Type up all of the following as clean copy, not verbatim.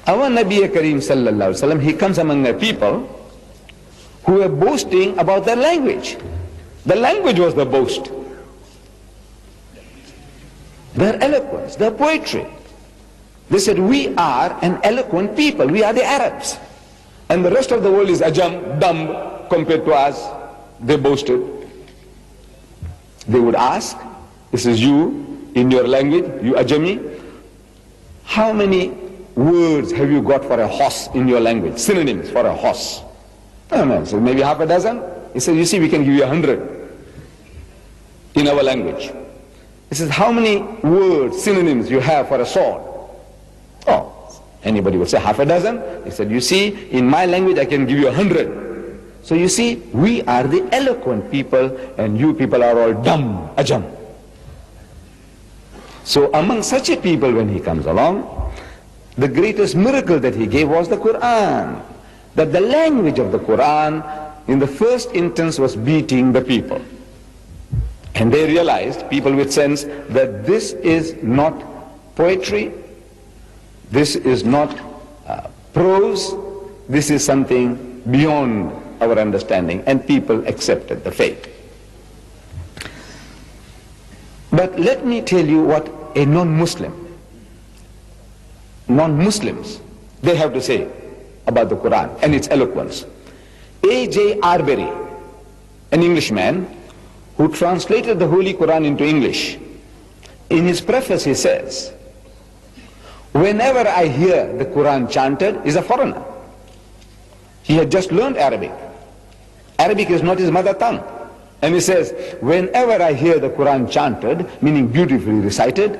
Our Nabi Kareem sallallahu alaihi wasallam, he comes among a people who were boasting about their language. The language was the boast. Their eloquence, their poetry. They said, we are an eloquent people. We are the Arabs. And the rest of the world is ajam, dumb compared to us. They boasted. They would ask, this is you in your language, you ajami. How many words have you got for a horse in your language? Synonyms for a horse. I don't know, so maybe half a dozen. He said, you see, we can give you 100 in our language. He says, how many words, synonyms you have for a sword? Oh, anybody would say half a dozen. He said, you see, in my language I can give you 100. So you see, we are the eloquent people and you people are all dumb, ajam. So among such a people when he comes along, the greatest miracle that he gave was the Qur'an. That the language of the Qur'an in the first instance was beating the people. And they realized, people with sense, that this is not poetry, this is not prose, this is something beyond our understanding, and people accepted the faith. But let me tell you what a non-Muslims, they have to say about the Quran and its eloquence. A.J. Arbery, an Englishman who translated the Holy Quran into English, in his preface he says, whenever I hear the Quran chanted, is a foreigner. He had just learned Arabic. Arabic is not his mother tongue. And he says, whenever I hear the Quran chanted, meaning beautifully recited,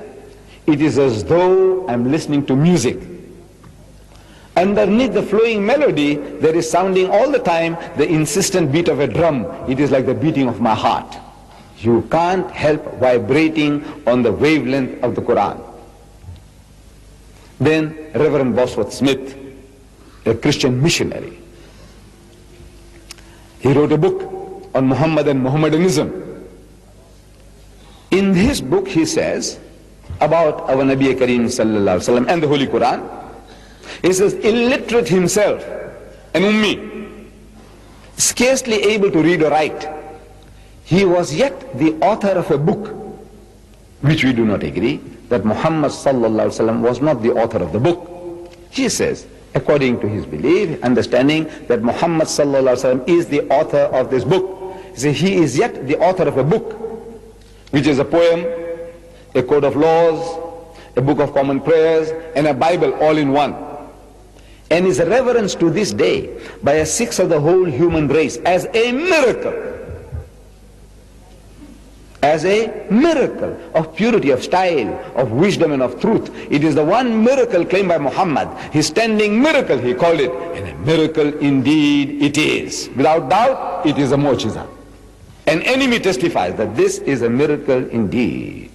it is as though I'm listening to music. Underneath the flowing melody, there is sounding all the time the insistent beat of a drum. It is like the beating of my heart. You can't help vibrating on the wavelength of the Quran. Then Reverend Bosworth Smith, a Christian missionary, he wrote a book on Muhammad and Mohammedanism. In his book he says about our Nabi Kareem sallallahu alaihi wasallam and the Holy Quran, he says, illiterate himself, an ummi, scarcely able to read or write, he was yet the author of a book, which we do not agree, that Muhammad sallallahu alaihi wasallam was not the author of the book. He says, according to his belief, understanding that Muhammad sallallahu alaihi wasallam is the author of this book. He says, he is yet the author of a book, which is a poem, a code of laws, a book of common prayers, and a Bible all in one. And is reverenced to this day by a sixth of the whole human race as a miracle. As a miracle of purity, of style, of wisdom and of truth. It is the one miracle claimed by Muhammad. His standing miracle, he called it. And a miracle indeed it is. Without doubt, it is a mu'jiza. An enemy testifies that this is a miracle indeed.